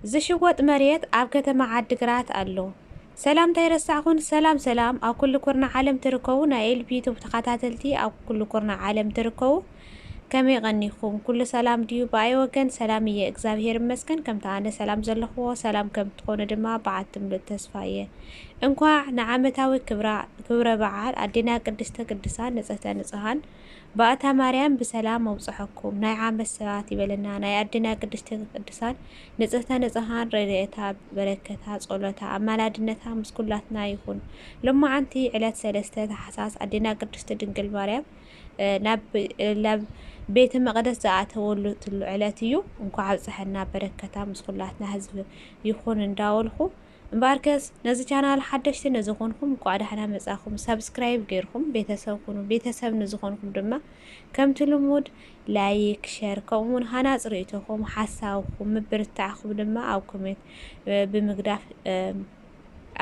ዝሽወጥ መሬት ኣብ ከተማ ዓዲግራት ኣሎ። ሰላም ተይረሳዕኹን ሰላም ኣብ ኩሉ ኩርና ዓለም ትርከቡ ናይ ኤልቢ ዩቱብ ተኸታተልቲ ኣብ ኩሉ ኩርና ዓለም ትርከቡ ከመይ ቀኒኹም ኩሉ ሰላም ድዩ? ብኣይ ወገን ሰላም እየ እግዚአብሔር ይመስገን። ከምታ ኣነ ሰላም ዘለኽዎ ሰላም ከም ትኾኑ ድማ በዓት ትምልእ ተስፋ እየ። እንኳዕ ንዓመታዊ ክብረ በዓል ኣዴና ቅድስተ ቅዱሳን ንጽህተ ንጽሃን በኣታ ማርያም ብሰላም መብጽሐኩም ናይ ዓመት ሰባት ይበለና። ናይ ኣዴና ቅድስተ ቅዱሳን ንጽህተ ንጽሃን ረድኤታ በረከታ ጸሎታ ኣማላድነታ ምስ ኩላትና ይኹን። ሎማዓንቲ ዕለት 3 ታሕሳስ ኣዴና ቅድስቲ ድንግል ማርያም ናብ ቤተ መቅደስ ዝኣተወሉ ትሉ ዕለት እዩ። እንኳዕ ኣብጽሐና በረከታ ምስ ኩላትና ህዝቢ ይኹን እንዳወልኹ እምበርከስ ነዚ ቻናል ሓደሽቲ ነዝኾንኩም እንኳዕ ደሕና መጻኹም ሰብስክራይብ ገይርኩም ቤተሰብ ኩኑ። ቤተሰብ ንዝኾንኩም ድማ ከምቲ ልሙድ ላይክ ሸር ከምኡውን ሃናፅ ርእይቶኹም ሓሳብኩም ምብርታዕኩም ድማ ኣብ ኮሜንት ብምግዳፍ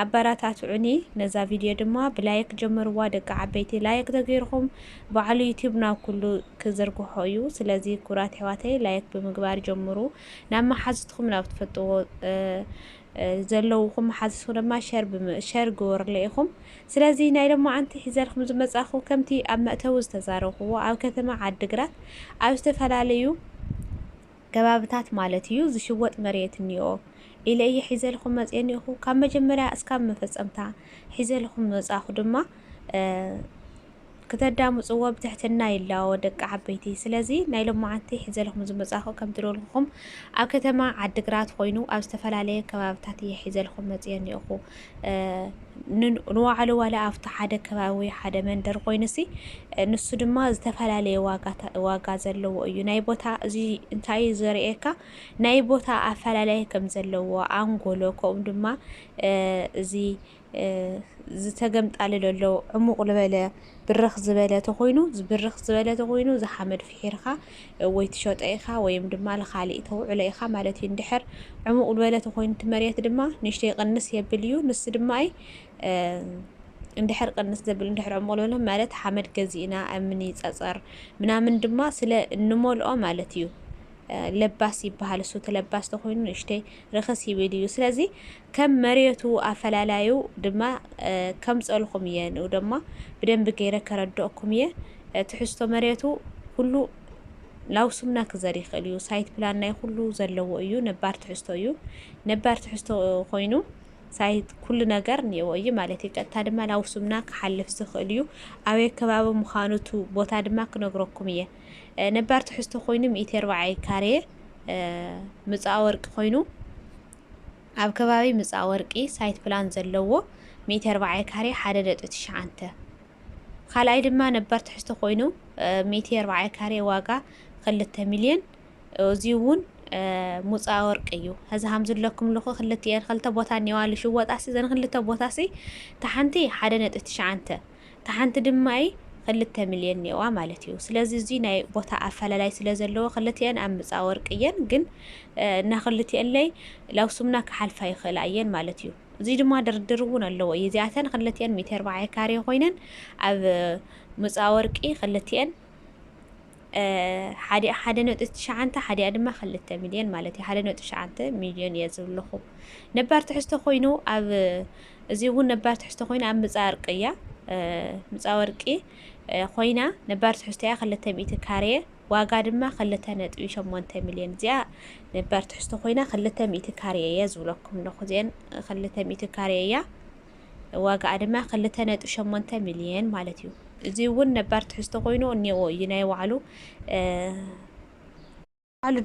ኣበራታትዑኒ። ነዛ ቪድዮ ድማ ብላይክ ጀምርዋ ደቂ ዓበይቲ ላይክ ተገይርኩም ባዕሉ ዩቲዩብ ናብ ኩሉ ክዝርግሖ እዩ። ስለዚ ኩራት ሕዋተይ ላይክ ብምግባር ጀምሩ። ናብ መሓዝትኩም ናብ ትፈጥዎ ዘለውኩም መሓዝትኩም ድማ ሸር ግበርለ ኢኹም። ስለዚ ናይ ሎማዓንቲ ሒዘልኩም ዝመጻኹ ከምቲ ኣብ መእተዊ ዝተዛረብኽዎ ኣብ ከተማ ዓዲግራት ኣብ ዝተፈላለዩ ከባብታት ማለት እዩ ዝሽወጥ መሬት እኒኦ ኢለ እየ ሒዘልኩም መጽአኒኹ። ካብ መጀመርያ እስካብ መፈጸምታ ሒዘልኩም መጻኹ ድማ ከተዳምጽዎ ብትሕትና ይላዎ ደቂ ዓበይቲ። ስለዚ ናይ ሎማዓንቲ ሒዘልኩም ዝመጻኹ ከም ትደልኹም ኣብ ከተማ ዓዲግራት ኮይኑ ኣብ ዝተፈላለዩ ከባብታት እየ ሒዘልኩም መጽአኒኹ። ንዋዕሉ ዋላ ኣብቲ ሓደ ከባቢ ሓደ መንደር ኮይኑሲ ንሱ ድማ ዝተፈላለዩ ዋጋ ዘለዎ እዩ። ናይ ቦታ እዚ እንታይ ዘርእየካ ናይ ቦታ ኣፈላላይ ከም ዘለዎ ኣንጎሎ ከምኡ ድማ እዚ ዝተገምጣለሎ ዕሙቕ ዝበለ ብርኽ ዝበለ ተኾይኑ ዝብርኽ ዝበለ ተኾይኑ ዝሓመድ ፍሒርካ ወይ ትሸጦ ኢኻ ወይም ድማ ለኻሊእ ተውዕሎ ኢኻ ማለት እዩ። እንድሕር ዕሙቕ ዝበለ ተኾይኑ ትመሬት ድማ ንሽተይ ቅንስ የብል እዩ። ንስ ድማ እንድሕር ቅንስ ዘብል እንድሕር ዕሙቕ ዝበለ ማለት ሓመድ ገዚእና እምኒ ጸጸር ምናምን ድማ ስለ እንመልኦ ማለት እዩ። ለባስ ይበሃል እሱ ተለባስ ተኾይኑ ንሽተይ ርክስ ይብል እዩ። ስለዚ ከም መሬቱ ኣፈላላዩ ድማ ከም ጸልኹም እየ ንኡ ድማ ብደንብ ገይረ ከረድአኩም እየ። ትሕዝቶ መሬቱ ኩሉ ላውሱምና ክዘር ይኽእል እዩ። ሳይት ፕላን ናይ ኩሉ ዘለዎ እዩ። ነባር ትሕዝቶ እዩ። ነባር ትሕዝቶ ኮይኑ ሳይት ኩሉ ነገር እኒአዎ እዩ ማለት እዩ። ቀጥታ ድማ ላውሱምና ክሓልፍ ዝኽእል እዩ። ኣበይ ከባቢ ምዃኑቱ ቦታ ድማ ክነግረኩም እየ። ነባር ትሕዝቶ ኮይኑ 140 ካሬ ምጽኣ ወርቂ ኮይኑ ኣብ ከባቢ ምጽኣ ወርቂ ሳይት ፕላን ዘለዎ 140 ካሬ 1.9 ካልኣይ ድማ ነባር ትሕዝቶ ኮይኑ 140 ካሬ ዋጋ 2 ሚልዮን እዚውን ሙጽኣ ወርቂ እዩ። ሕዚ ሃምዝለኩም ለኹ ክልተ ቦታ እኒዋሉ ሽወጣሲ ዘን ክልተ ቦታሲ ታሓንቲ 1.9 ታሓንቲ ድማ 2 ሚልዮን ኔዋ ማለት እዩ። ስለዚ እዚ ናይ ቦታ ኣፈላላይ ስለ ዘለዎ ክልቲአን ኣብ ምጽኣ ወርቂ እየን፣ ግን እና ክልቲአን ላይ ላውሱምና ክሓልፋ ይኽእላ እየን ማለት እዩ። እዚ ድማ ድርድር እውን ኣለዎ እዩ። እዚኣተን ክልቲአን 140 ካሬ ኮይነን ኣብ ምጽኣ ወርቂ ክልቲአን 1.9 ሓዲኣ ድማ 2 ሚልዮን ማለት እዩ። 1.9 ሚልዮን እየ ዝብለኹ። ነባር ትሕዝቶ ኮይኑ ኣብ እዚ እውን ነባር ትሕዝቶ ኮይኑ ኣብ ምጽኣ ወርቂ እያ ምጽኣ ወርቂ ኮይና ነባር ትሕዝቶ እያ 200 ካሬ ዋጋ ድማ 2.8 ሚልዮን። እዚኣ ነባር ትሕዝቶ ኮይና 200 ካሬ እየ ዝብለኩም ለኹ። እዚአን 200 ካሬ እያ ዋጋ ድማ 2.8 ሚልዮን ማለት እዩ። እዚ እውን ነባር ትሕዝቶ ኮይኑ እኒአዎ እዩ ናይ ባዕሉ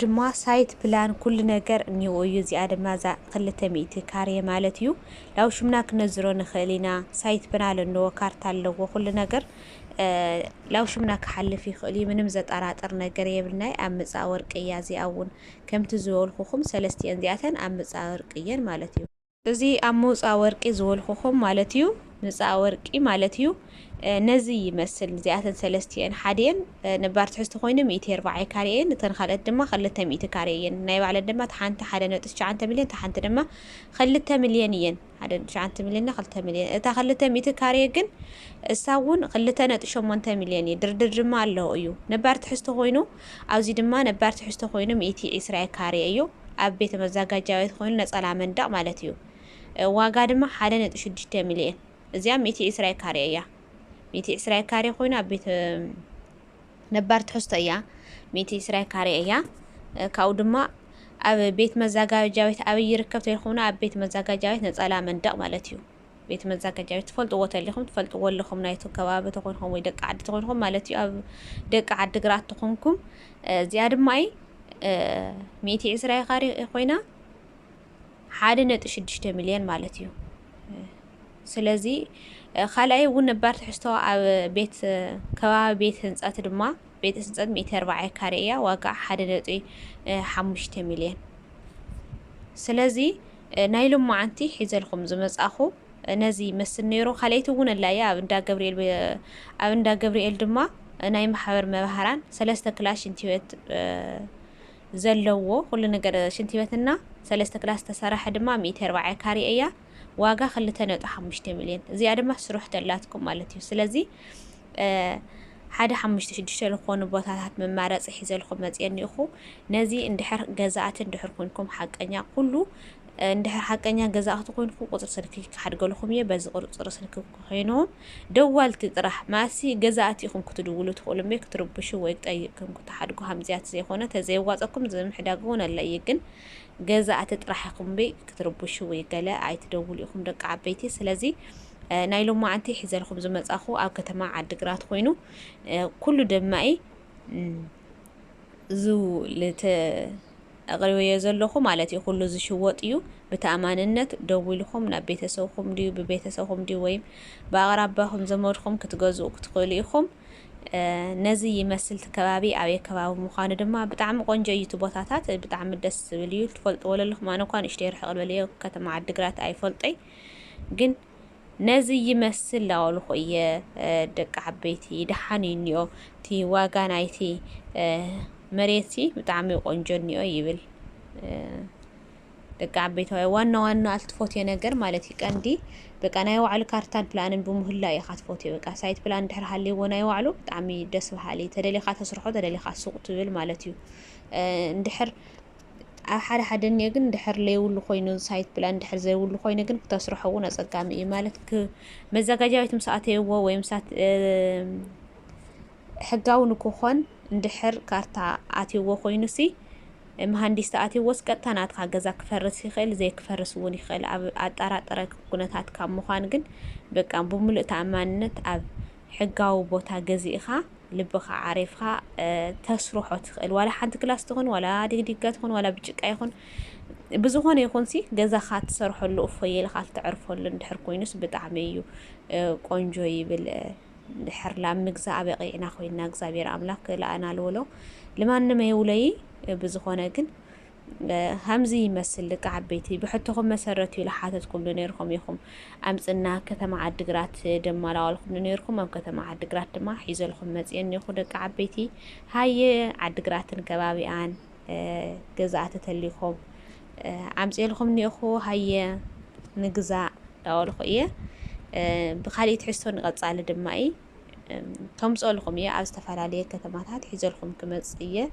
ድማ ሳይት ፕላን ኩሉ ነገር እኒአዎ እዩ። እዚኣ ድማ ዛ 200 ካሬ ማለት እዩ። ላውሽምና ክነዝሮ ንኽእል ኢና። ሳይት ፕላን ኣለዎ፣ ካርታ ኣለዎ፣ ኩሉ ነገር ላውሽምና ክሓልፍ ይኽእል እዩ። ምንም ዘጠራጥር ነገር የብልናይ። ኣብ ምጽኣ ወርቂ እያ እዚኣ እውን ከምቲ ዝበልኩኹም ሰለስቲአን እዚኣተን ኣብ ምጽኣ ወርቂ እየን ማለት እዩ። እዚ ኣብ ምጽኣ ወርቂ ዝበልኩኹም ማለት እዩ ምጽኣ ወርቂ ማለት እዩ ነዚ ይመስል። እዚኣተን ሰለስቲአን ሓዲአን ነባር ትሕዝቶ ኮይኑ 140 ካሬ እየን፣ እተን ካልኦት ድማ 200 ካሬ እየን። ናይ ባዕለን ድማ ታሓንቲ 1.9 ሚልዮን ታሓንቲ ድማ 2 ሚልዮን እየን። 1.9 ሚልዮን እና 2 ሚልዮን። እታ 200 ካሬ ግን እሳ እውን 2.8 ሚልዮን እየ። ድርድር ድማ ኣለዎ እዩ። ነባር ትሕዝቶ ኮይኑ ኣብዚ ድማ ነባር ትሕዝቶ ኮይኑ 120 ካሬ እዩ። ኣብ ቤት መዘጋጃ ቤት ኮይኑ ነፀላ መንደቅ ማለት እዩ ዋጋ ድማ 1.6 ሚልዮን እዚኣ 120 ካሬ እያ 120 ካሬ ኮይና ኣብ ቤት ነባር ትሕዝቶ እያ 120 ካሬ እያ ካብኡ ድማ ኣብ ቤት መዘጋጃ ቤት ኣብ ይርከብ ተይኹና ኣብ ቤት መዘጋጃ ቤት ነፀላ መንደቅ ማለት እዩ ቤት መዘጋጃ ቤት ትፈልጥዎ ተለኹም ትፈልጥዎ ኣለኹም ናይቱ ከባቢ ተኾንኩም ወይ ደቂ ዓዲ ተኾንኩም ማለት እዩ ኣብ ደቂ ዓዲ ግራት ተኾንኩም እዚኣ ድማ 120 ካሬ ኮይና 1.6 ሚልዮን ማለት እዩ ስለዚ ካልኣይ እውን ነባር ትሕዝቶ ኣብ ቤት ከባቢ ቤት ህንፀት ድማ ቤት ህንፀት 140 ካሬ እያ ዋጋ 1.5 ሚልዮን ስለዚ ናይ ሎማዓንቲ ሒዘልኩም ዝመጻኹ ነዚ መስል ነይሩ ካልአይቲ እውን ኣላያ ኣብ እንዳ ገብርኤል ድማ ናይ ማሕበር መባህራን 3 ክላስ ሽንቲ ቤት ዘለዎ ኩሉ ነገር ሽንቲ ቤትና 3 ክላስ ተሰርሐ ድማ 140 ካሬ እያ ዋጋ 2.5 ሚልዮን እዚኣ ድማ ስሩሕ ተላትኩም ማለት እዩ ስለዚ 156 ዝኾኑ ቦታታት መማረፂ ሒዘልኩም መፅየኒ ኢኹ ነዚ እንድሕር ገዛእቲ እንድሕር ኮንኩም ሓቀኛ ኩሉ እንድሕር ሓቀኛ ገዛእቲ ኮንኩም ቁፅሪ ስልኪ ክሓድገለኩም እየ በዚ ቁፅሪ ስልኪ ኮይኖም ደዋልቲ ጥራሕ ማሲ ገዛእቲ ኢኹም ክትድውሉ ትኽእሉ እምበር ክትርብሹ ወይ ጠይቅኩም ክትሓድጉ ሃምዚያት ዘይኮነ ተዘይዋፀኩም ዝምሕዳግ እውን ኣለ እዩ ግን ገዛእቲ ጥራሕ ኢኹም ክትርብሹ ወይ ገለ ኣይትደውሉ ኢኹም ደቂ ዓበይቲ ስለዚ ናይ ሎማዓንቲ ሒዘልኩም ዝመጻኹ ኣብ ከተማ ዓዲግራት ኮይኑ ኩሉ ደማይ ዙ أغلبية زلهم على تقول زشوات يو بتأماننت دوّلهم نبيتسوهم دي ببيتسوهم دي ويم بأغربهم زمرهم كتجازو كتقوليهم نزي يمثل كبابي أو يكباب مخانة دما بتعم قنجة يوتيوباتات بتعم الدس فيديو تفلت ولا لهم أنا كان اشتري حق الوليه كتم عالدقرات أي فلتي جن نزي يمثل لأولو خوية دك عبيتي دحانينيو تي واقانايتي مريتي بتعمي قنجوني يبل دك عبيتها وانا التفوتي نجر مالتي كاندي بقى انا يوعلو كارتان بلان بمهلا يخات فوتي بقى سايت بلان دحر حالي وانا يوعلو بتعمي دس بحالي تدلي خات تسرحو تدلي خات سوق تبل مالتيو ندحر حدا حدن يجن دحر ليولو خوينو سايت بلان دحر زيولو خوينو جن تسرحو وانا صقامي مالتك مزاجاجاويت مساعتي هو ويمسات حقاو نكوخون ندحر كارتا عاتيو خوينوسي مهندس عاتيو وسقطا ناتخا غزا كفرس يخيل زي كفرس ون يخيل اطراطره كونتات كام مخان ግን በቃ بملء تأمانነት ኣብ حقاو ቦታ ገዚእኻ ልብኻ ዓሪፍኻ ተስሩሖ ትኽእል ዋላ ሓንቲ ክላስ ትኾን ዋላ ድግድጋ ትኾን ዋላ ብጭቃ ይኹን ብዙኾነ ይኹንሲ ገዛኻ ትሰርሐሉ እፎየልኻ ትዕርፈሉ እንድሕር ኮይኑስ ብጣዕሚ እዩ ቆንጆ ይብል ድሕር ላምግዛ አበቂዕና ኮይና እግዚአብሔር አምላክ ለአና ለወሎ ለማንም ይውለይ ብዙኾነ ግን همزي يمثل لك عبيتي بحطهم مسرتي لحاتتكم لنيركم يخم أمسنا كتما عدقرات دمالا والكم لنيركم أم كتما عدقرات دما حيزلكم مزيان يخدك عبيتي هاي عدقرات كبابي آن جزعت تليكم أمسيلكم نيخو هاي نجزع داولكم إيه بخالي تحسون غطس على دمائي تمسؤلكم إيه أستفعل عليه كتماتات حيزلكم كمزية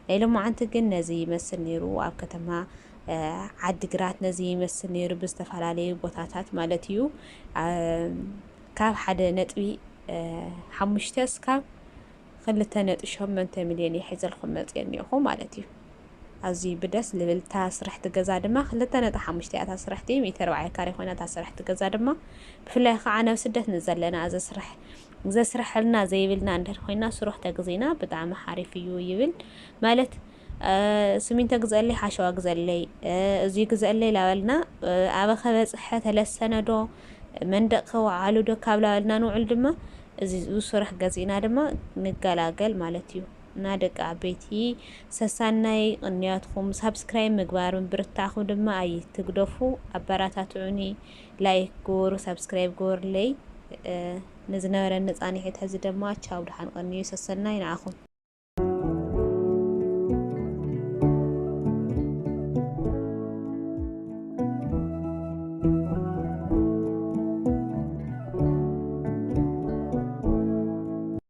ليلو ما عنت جن نزي يمثل نيرو أو كتما عدقرات نزي يمثل نيرو باستفعل عليه بوتاتات مالتيو كاب حدا نتوي حمشتس كاب خلتها نتشهم من 8 مليون يحيز الخمس يعني هو مالتيو أزي بدس ليفل تاس رحت جزا دما خلتها نتحمشتي أتاس رحتي 140 كاري خونا تاس رحت جزا دما في الآخر أنا وسدت نزل لنا أز سرح إذا سرح لنا زي يبلنا عندنا خوينا سروح تجزينا بدعم حرفيو يبل مالت سمين تجزء لي حشوا جزء لي زي جزء لي لولنا أبى خبز حتى للسنة دو من دقة وعلو دو كابلا لنا نوعل دما زي سرح جزينا دما نقلاقل مالتيو نادق عبيتي سساناي انياتكم سبسكرايب مقبار من برتاخو دما أي تقدفو أباراتاتوني لايك قور سبسكرايب قور لي نزنا ورا نصاني حيت هزي دما تشاو دحان قنيو سسناي نعاخو